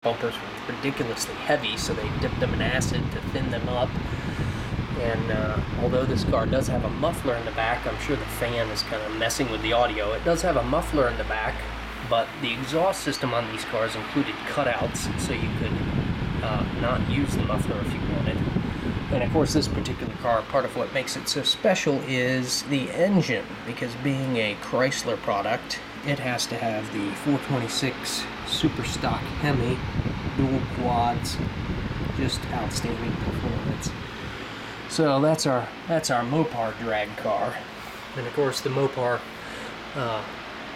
bumpers were ridiculously heavy, so they dipped them in acid to thin them up. And although this car does have a muffler in the back, I'm sure the fan is kind of messing with the audio. It does have a muffler in the back, but the exhaust system on these cars included cutouts, so you could not use the muffler if you wanted. And of course, this particular car, part of what makes it so special is the engine, because being a Chrysler product, it has to have the 426 super stock Hemi, dual quads, just outstanding performance. So that's our Mopar drag car. And of course, the Mopar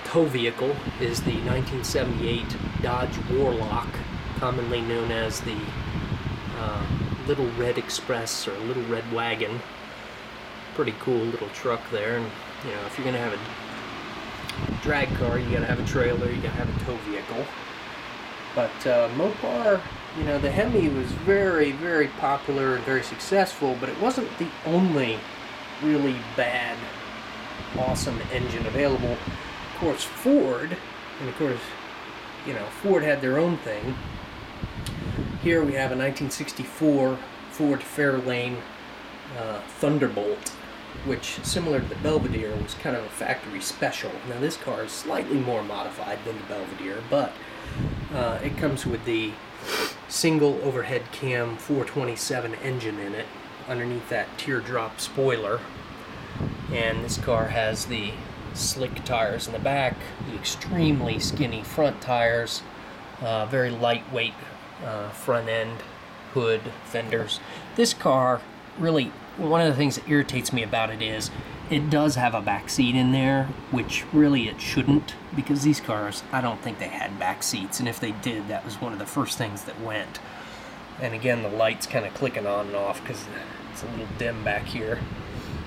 tow vehicle is the 1978 Dodge Warlock, commonly known as the Little Red Express or Little Red Wagon. Pretty cool little truck there. And you know, if you're gonna have a drag car, you gotta have a trailer, you gotta have a tow vehicle. But Mopar, you know, the Hemi was very, very popular and very successful, but it wasn't the only really bad, awesome engine available. Of course, Ford, and of course, you know, Ford had their own thing. Here we have a 1964 Ford Fairlane Thunderbolt, which, similar to the Belvedere, was kind of a factory special. Now this car is slightly more modified than the Belvedere, but it comes with the single overhead cam 427 engine in it, underneath that teardrop spoiler. And this car has the slick tires in the back, the extremely skinny front tires, very lightweight front end, hood, fenders. This car, really, one of the things that irritates me about it is it does have a back seat in there, which really it shouldn't, because these cars, I don't think they had back seats, and if they did, that was one of the first things that went. And again, the light's kind of clicking on and off because it's a little dim back here.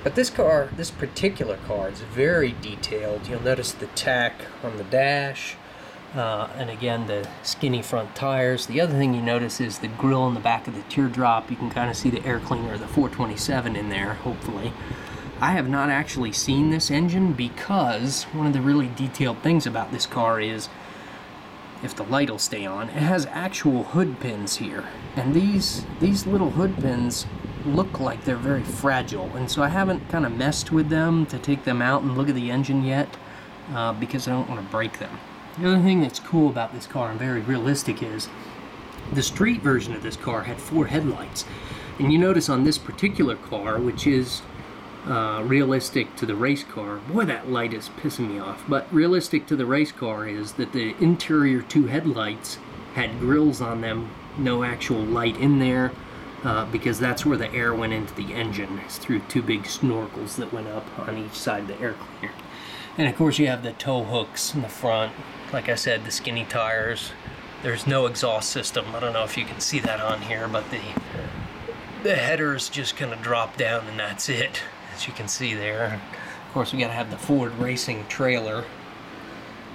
But this car, this particular car, is very detailed. You'll notice the tack on the dash, and again, the skinny front tires. The other thing you notice is the grille in the back of the teardrop. You can kind of see the air cleaner of the 427 in there, hopefully. I have not actually seen this engine, because one of the really detailed things about this car is, if the light will stay on, it has actual hood pins here. And these little hood pins look like they're very fragile, and so I haven't kind of messed with them to take them out and look at the engine yet, because I don't want to break them. The other thing that's cool about this car and very realistic is the street version of this car had 4 headlights. And you notice on this particular car, which is realistic to the race car, boy, that light is pissing me off, but realistic to the race car is that the interior 2 headlights had grills on them, no actual light in there, because that's where the air went into the engine. It's through 2 big snorkels that went up on each side of the air cleaner. And of course you have the tow hooks in the front. Like I said, the skinny tires. There's no exhaust system. I don't know if you can see that on here, but the headers just kind of drop down and that's it, as you can see there. Of course, we got to have the Ford Racing trailer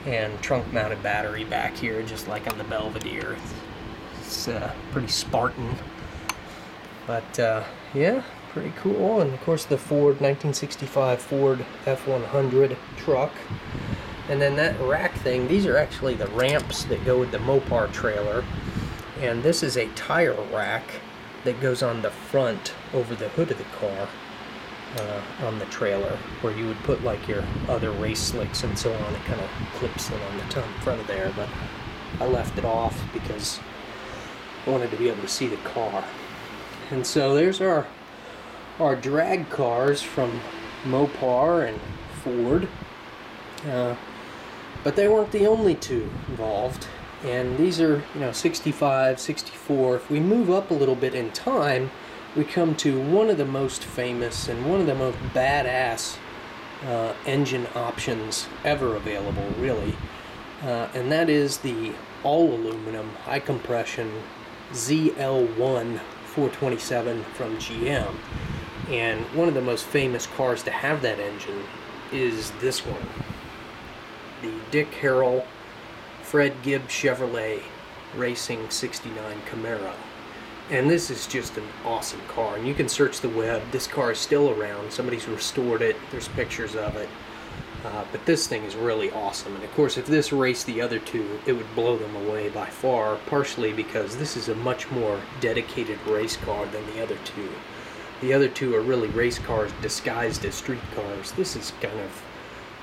and trunk mounted battery back here, just like on the Belvedere. It's pretty Spartan, but yeah, pretty cool. And of course the Ford 1965 Ford F100 truck. And then that rack thing, these are actually the ramps that go with the Mopar trailer. And this is a tire rack that goes on the front over the hood of the car, on the trailer, where you would put like your other race slicks and so on. It kind of clips in on the front of there, but I left it off because I wanted to be able to see the car. And so there's our drag cars from Mopar and Ford. But they weren't the only 2 involved, and these are, you know, 65, 64. If we move up a little bit in time, we come to one of the most famous and one of the most badass engine options ever available, really, and that is the all-aluminum high-compression ZL1 427 from GM. And one of the most famous cars to have that engine is this one, the Dick Harrell Fred Gibb Chevrolet Racing 69 Camaro. And this is just an awesome car, and you can search the web. This car is still around. Somebody's restored it. There's pictures of it. But this thing is really awesome. And of course, if this raced the other two, it would blow them away by far, partially because this is a much more dedicated race car than the other two. The other two are really race cars disguised as street cars. This is kind of,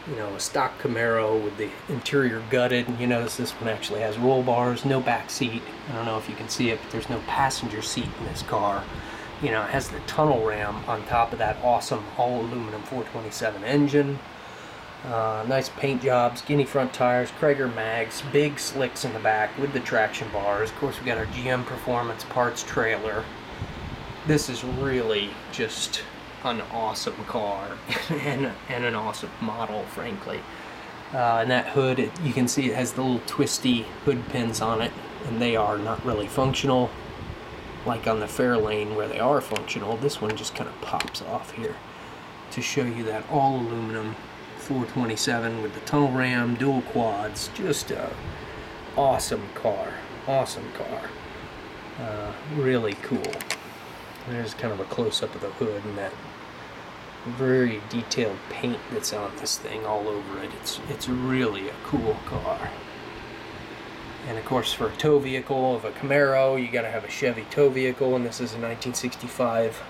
you know, a stock Camaro with the interior gutted. And you notice this one actually has roll bars, no back seat. I don't know if you can see it, but there's no passenger seat in this car. You know, it has the tunnel ram on top of that awesome all aluminum 427 engine. Nice paint job, skinny front tires, Krager mags, big slicks in the back with the traction bars. Of course, we got our GM Performance parts trailer. This is really just an awesome car and an awesome model, frankly. And that hood, you can see it has the little twisty hood pins on it, and they are not really functional like on the Fairlane where they are functional. This one just kind of pops off here to show you that all aluminum 427 with the tunnel ram, dual quads. Just a awesome car. Really cool. There's kind of a close-up of the hood and that very detailed paint that's on this thing all over it. It's really a cool car. And of course, for a tow vehicle of a Camaro, you got to have a Chevy tow vehicle, and this is a 1965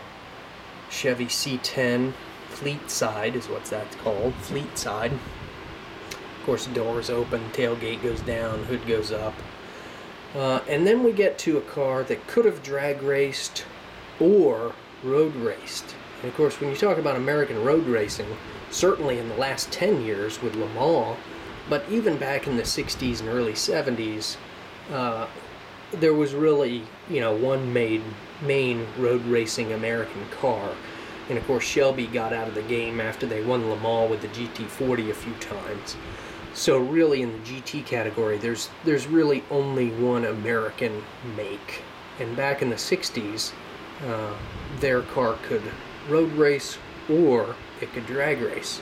Chevy C10 Fleet Side is what that's called, Fleet Side. Of course, the doors open, tailgate goes down, hood goes up. And then we get to a car that could have drag raced or road raced. And of course, when you talk about American road racing, certainly in the last 10 years with Le Mans, but even back in the 60s and early 70s, there was really, you know, one main road racing American car. And of course, Shelby got out of the game after they won Le Mans with the GT40 a few times. So really in the GT category, there's really only one American make. And back in the 60s, their car could road race or it could drag race.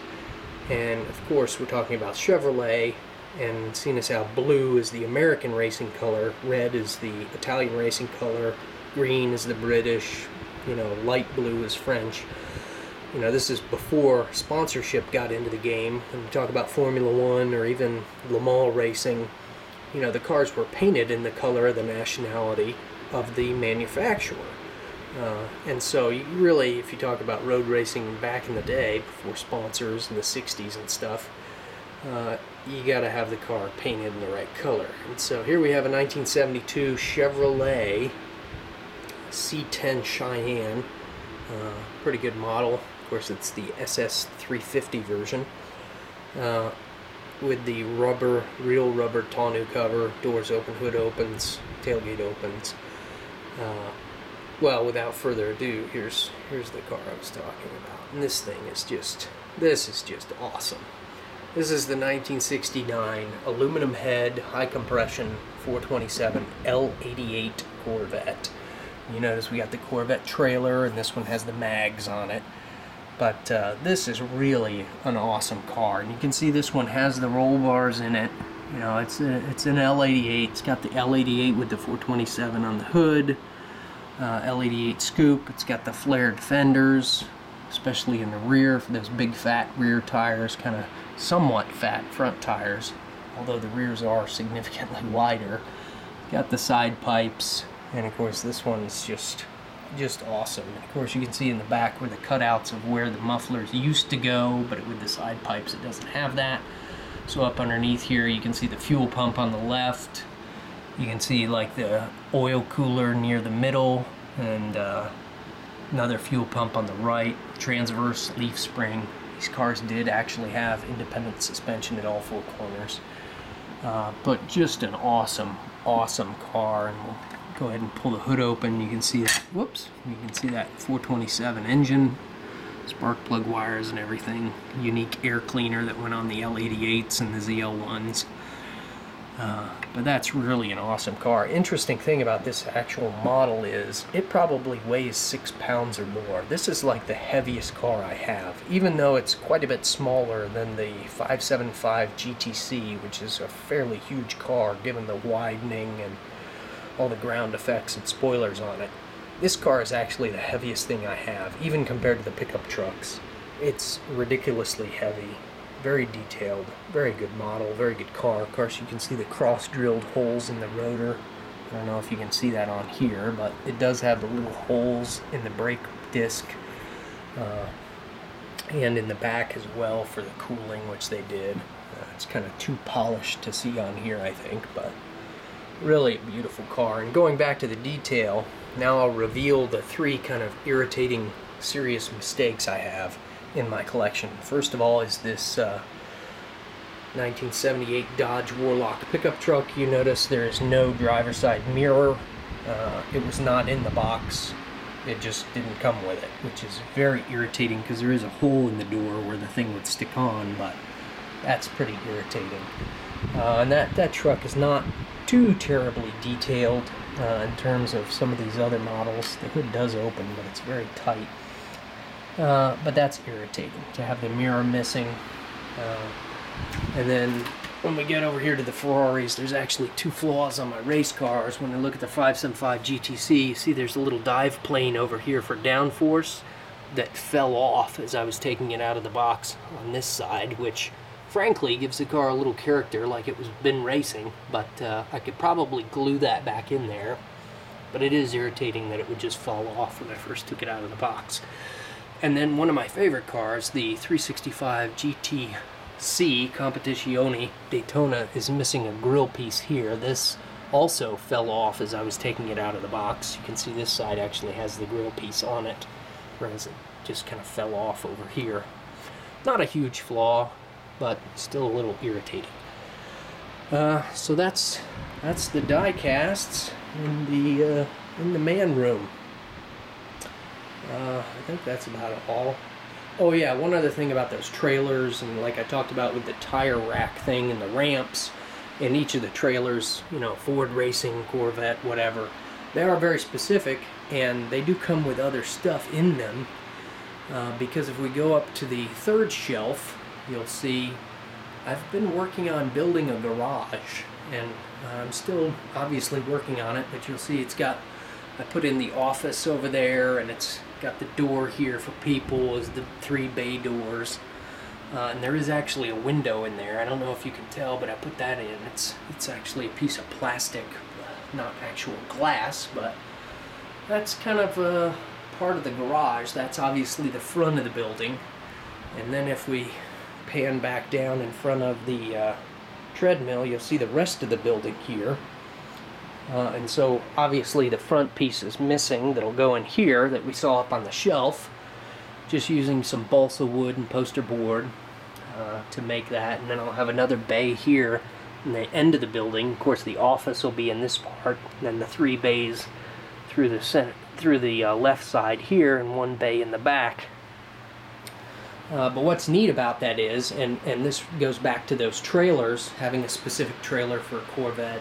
And of course, we're talking about Chevrolet, and seeing as how blue is the American racing color, red is the Italian racing color, green is the British, you know, light blue is French. You know, this is before sponsorship got into the game. When you talk about Formula One or even Le Mans racing, you know, the cars were painted in the color of the nationality of the manufacturer. And so you really, if you talk about road racing back in the day, before sponsors in the 60s and stuff, you got to have the car painted in the right color. And so here we have a 1972 Chevrolet C10 Cheyenne. Pretty good model. Of course, it's the SS350 version. With the real rubber tonneau cover, doors open, hood opens, tailgate opens. Well, without further ado, here's the car I was talking about. And this is just awesome. This is the 1969 aluminum head, high compression 427 L88 Corvette. You notice we got the Corvette trailer, and this one has the mags on it. But this is really an awesome car. And you can see this one has the roll bars in it. You know, it's an L88. It's got the L88 with the 427 on the hood. L88 scoop. It's got the flared fenders, especially in the rear for those big fat rear tires, kind of somewhat fat front tires, although the rears are significantly wider. Got the side pipes, and of course this one's just awesome. And of course you can see in the back where the cutouts of where the mufflers used to go, but with the side pipes it doesn't have that. So up underneath here you can see the fuel pump on the left. You can see like the oil cooler near the middle, and another fuel pump on the right, transverse leaf spring. These cars did actually have independent suspension at all four corners. But just an awesome car. And we'll go ahead and pull the hood open. You can see that, whoops, you can see that 427 engine, spark plug wires and everything. Unique air cleaner that went on the L88s and the ZL1s. But that's really an awesome car. Interesting thing about this actual model is it probably weighs 6 pounds or more. This is like the heaviest car I have, even though it's quite a bit smaller than the 575 GTC, which is a fairly huge car given the widening and all the ground effects and spoilers on it. This car is actually the heaviest thing I have, even compared to the pickup trucks. It's ridiculously heavy, very detailed, very good model, very good car. Of course, you can see the cross-drilled holes in the rotor. I don't know if you can see that on here, but it does have the little holes in the brake disc and in the back as well for the cooling, which they did. It's kind of too polished to see on here, I think, but really beautiful car. And going back to the detail, now I'll reveal the 3 kind of irritating, serious mistakes I have in my collection. First of all is this 1978 Dodge Warlock pickup truck. You notice there is no driver's side mirror. It was not in the box. It just didn't come with it, which is very irritating because there is a hole in the door where the thing would stick on, but that's pretty irritating. And that truck is not too terribly detailed in terms of some of these other models. The hood does open, but it's very tight. But that's irritating to have the mirror missing. And then when we get over here to the Ferraris, there's actually 2 flaws on my race cars. When I look at the 575 GTC, you see there's a little dive plane over here for downforce that fell off as I was taking it out of the box on this side, which frankly gives the car a little character, like it was been racing, but I could probably glue that back in there. But it is irritating that it would just fall off when I first took it out of the box. And then one of my favorite cars, the 365 GTC Competizione Daytona, is missing a grill piece here. This also fell off as I was taking it out of the box. You can see this side actually has the grill piece on it, whereas it just kind of fell off over here. Not a huge flaw, but still a little irritating. So that's the die casts in the man room. I think that's about all. Oh yeah, one other thing about those trailers, and like I talked about with the tire rack thing and the ramps in each of the trailers, you know, Ford Racing, Corvette, whatever, they are very specific, and they do come with other stuff in them, because if we go up to the 3rd shelf, you'll see I've been working on building a garage, and I'm still obviously working on it, but you'll see it's got, I put in the office over there, and it's got the door here for people as the 3 bay doors, and there is actually a window in there. I don't know if you can tell, but I put that in. It's actually a piece of plastic, not actual glass, but that's kind of part of the garage. That's obviously the front of the building. And then if we pan back down in front of the treadmill, you'll see the rest of the building here. And so obviously the front piece is missing that'll go in here that we saw up on the shelf, just using some balsa wood and poster board to make that. And then I'll have another bay here in the end of the building. Of course the office will be in this part, and then the 3 bays through the left side here, and 1 bay in the back. But what's neat about that is, and this goes back to those trailers, having a specific trailer for Corvette,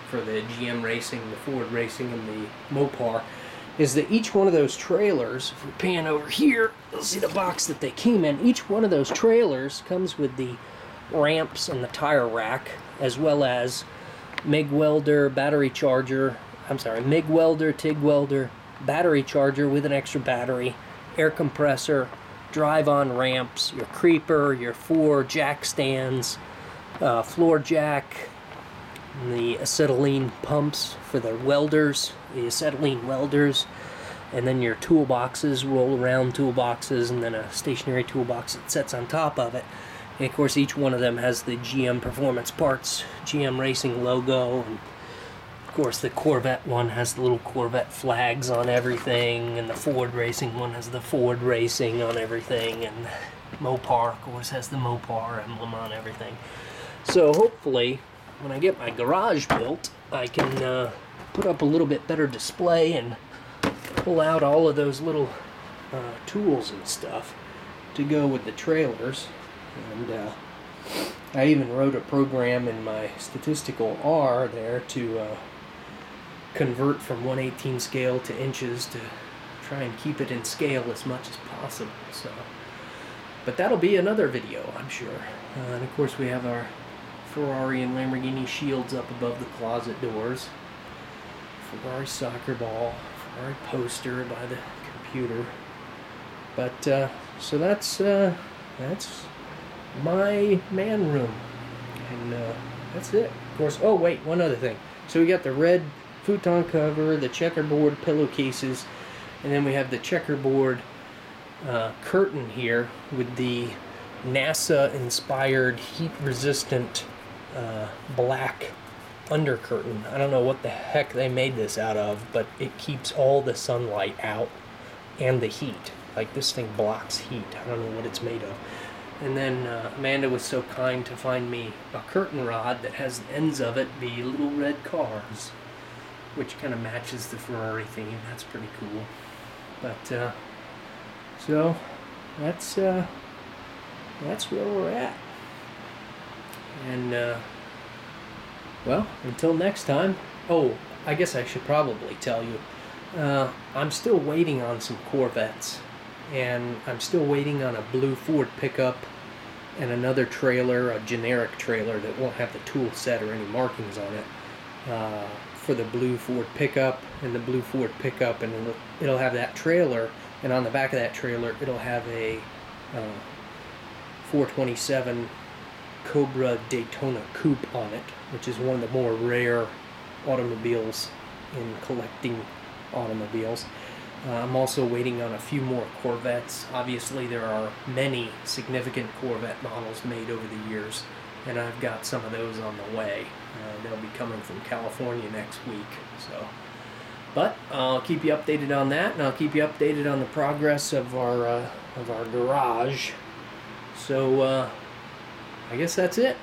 for the GM Racing, the Ford Racing, and the Mopar, is that each one of those trailers, if we pan over here, you'll see the box that they came in. Each one of those trailers comes with the ramps and the tire rack, as well as MIG welder, battery charger, MIG welder, TIG welder, battery charger with an extra battery, air compressor, drive-on ramps, your creeper, your 4 jack stands, floor jack, the acetylene pumps for the welders, the acetylene welders, and then your toolboxes, roll-around toolboxes, and then a stationary toolbox that sits on top of it. And of course each one of them has the GM Performance Parts, GM Racing logo, and of course the Corvette one has the little Corvette flags on everything, and the Ford Racing one has the Ford Racing on everything, and Mopar, of course, has the Mopar emblem on everything. So hopefully, when I get my garage built, I can put up a little bit better display and pull out all of those little tools and stuff to go with the trailers. And I even wrote a program in my statistical R there to convert from 1/18 scale to inches to try and keep it in scale as much as possible. So, but that'll be another video, I'm sure. And of course we have our Ferrari and Lamborghini shields up above the closet doors. Ferrari soccer ball, Ferrari poster by the computer. But so that's my man room. And that's it. Of course, oh wait, one other thing. So we got the red futon cover, the checkerboard pillowcases, and then we have the checkerboard curtain here with the NASA-inspired heat-resistant black under curtain. I don't know what the heck they made this out of, but it keeps all the sunlight out and the heat. Like, this thing blocks heat. I don't know what it's made of. And then Amanda was so kind to find me a curtain rod that has the ends of it be little red cars, which kind of matches the Ferrari theme. That's pretty cool. But so that's where we're at. And well, until next time. Oh, I guess I should probably tell you, I'm still waiting on some Corvettes, and I'm still waiting on a blue Ford pickup and another trailer, a generic trailer that won't have the tool set or any markings on it, for the blue Ford pickup and the blue Ford pickup, and it'll have that trailer, and on the back of that trailer it'll have a 427 Cobra Daytona coupe on it, which is one of the more rare automobiles in collecting automobiles. I'm also waiting on a few more Corvettes. Obviously there are many significant Corvette models made over the years, and I've got some of those on the way. They'll be coming from California next week. So, but I'll keep you updated on that, and I'll keep you updated on the progress of our garage. So I guess that's it.